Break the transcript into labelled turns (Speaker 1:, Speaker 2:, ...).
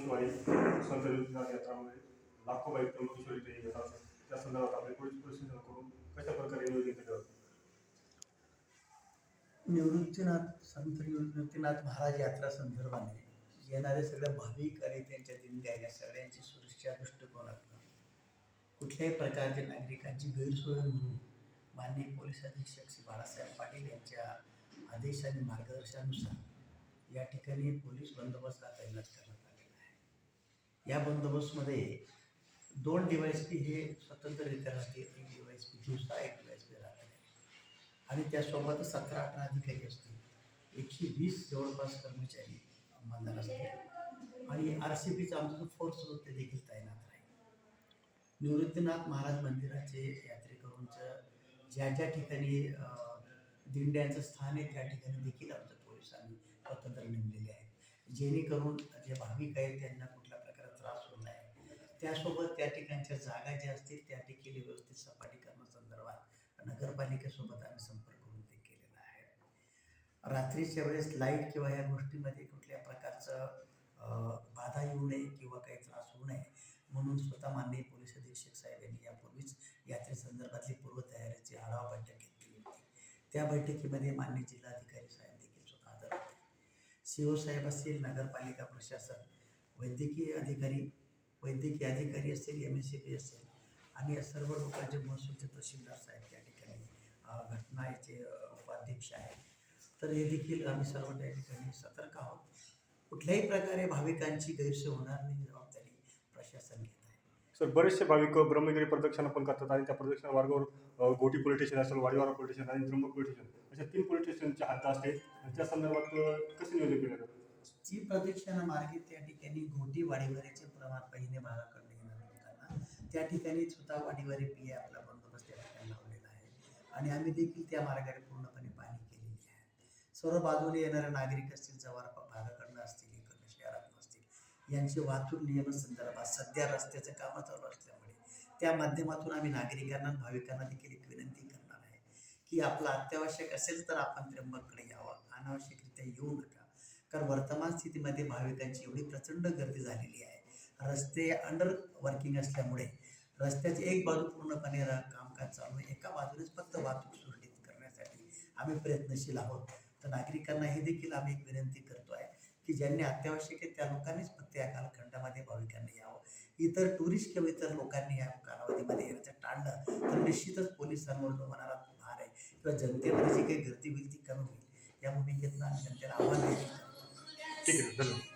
Speaker 1: नरसोबावाडी संत ज्योतिनाथ यात्रामध्ये लाखो बाईक त्र्यंबकेश्वरी ते येतात. त्या संदर्भात आपले पोलीस प्रशासन करून कशा प्रकारे नियोजन केलं जातं?
Speaker 2: संत निवृत्तीनाथ महाराज यात्रा संदर्भाने येणारे सगळे भाविक आणि त्यांच्या दिंड्या या सगळ्यांची सुरक्षा दृष्टिकोनातून कुठल्याही प्रकारच्या नागरिकांची गैरसोय म्हणून माननीय पोलीस अधीक्षक श्री बाळासाहेब पाटील यांच्या आदेश आणि मार्गदर्शनानुसार या ठिकाणी पोलीस बंदोबस्त हा तैनात करण्यात आलेला आहे. या बंदोबस्तमध्ये 2 DYSP हे स्वतंत्ररित्या राहतील. एक DYSP दिवसा, एक DYSP राहतील आणि त्यासोबत 17-18 अधिकारी असतील. 120 जवळपास कर्मचारी अंमलदार असतील आणि RCPचा आमचा जो फोर्स होतो ते देखील तैनात राहील. निवृत्तीनाथ महाराज मंदिराचे यात्रेकरूंचं ज्या ज्या ठिकाणी दिंड्यांचं स्थान आहे त्या ठिकाणी देखील आमच्या पोलिसांनी स्वतंत्र नेमलेले आहेत, जेणेकरून जे भाविक आहेत त्यांना कुठल्या प्रकारचा त्रास होऊ नये. त्यासोबत त्या ठिकाणच्या जागा ज्या असतील त्या देखील व्यवस्थित सपाटी करण्यासंदर्भात नगरपालिकेसोबत आम्ही संपर्क करून ते केलेला आहे. रात्रीच्या वेळेस लाईट किंवा या गोष्टीमध्ये कुठल्या प्रकारचं बाधा येऊ नये किंवा काही त्रास होऊ नये म्हणून स्वतः माननीय पोलीस अधीक्षक साहेब यांनी यापूर्वीच यात्रेसंदर्भातली पूर्वतयारीची आढावा बैठक घेतली होती. त्या बैठकीमध्ये माननीय जिल्हाधिकारी साहेब देखील स्वतः हजर होते. CO साहेब असतील, नगरपालिका प्रशासन, वैद्यकीय अधिकारी असतील, MSCP असेल आणि या सर्व लोकांचे महसूलचे तहसीलदार साहेब त्या ठिकाणी घटनाचे उपाध्यक्ष आहेत. तर हे देखील आम्ही सर्व त्या ठिकाणी सतर्क आहोत. कुठल्याही प्रकारे भाविकांची गैरसोय होणार नाही जबाबदारी प्रशासन घेत आहे.
Speaker 1: सर, बरेचसे भाविक ब्रह्मगिरी प्रदक्षिणा पण करतात आणि त्या प्रदक्षिणा मार्गावर घोटी पोलीस स्टेशन असेल, वाडीवारा पोलीस स्टेशन आणि त्र्यंबक पोलीस स्टेशन अशा 3 पोलीस स्टेशनची हद्द असते. त्या संदर्भात कसं नियोजन केलं जातं?
Speaker 2: ती प्रदक्षिणा मार्गे त्या ठिकाणी घोटी वाडीवारीचे प्रमाण पहिल्या भागाकडे येणार लोकांना त्या ठिकाणी स्वतः वाडीवारी PI आपला बंदोबस्त त्या ठिकाणी लावलेला आहे आणि आम्ही देखील त्या मार्गाने पूर्णपणे पाहणी केलेली आहे. सर्व बाजूने येणारे नागरिक असतील, जवळ भागाकडनं असतील, इकडनं शहरातून असतील, यांची वाहतूक नियम संदर्भात सध्या रस्त्याचं कामं चालू असल्यामुळे त्या माध्यमातून आम्ही नागरिकांना भाविकांना देखील एक विनंती करणार आहे की आपलं अत्यावश्यक असेल तर आपण त्र्यंबककडे यावं, अनावश्यकरित्या येऊ नका. कारण वर्तमान स्थितीमध्ये भाविकांची एवढी प्रचंड गर्दी झालेली आहे. रस्ते अंडर वर्किंग असल्यामुळे रस्त्याची एक बाजू पूर्णपणे कामकाज चालू आहे, एका बाजूनेच फक्त वाहतूक सुरळीत करण्यासाठी आम्ही प्रयत्नशील आहोत. तर नागरिकांना हे देखील आम्ही एक विनंती करतो आहे की ज्यांनी अत्यावश्यक आहे त्या लोकांनीच फक्त या कालखंडामध्ये भाविकांनी यावं. इतर टुरिस्ट किंवा इतर लोकांनी या कालावधीमध्ये येण्याचं टाळलं तर निश्चितच पोलिसांवर जो होणारा भार आहे किंवा जनतेमध्ये जी काही गर्दी होईल ती कमी होईल. या भूमिकेतनं आम्ही जनतेला आव्हान देतो.
Speaker 1: ठीक आहे, धन्यवाद.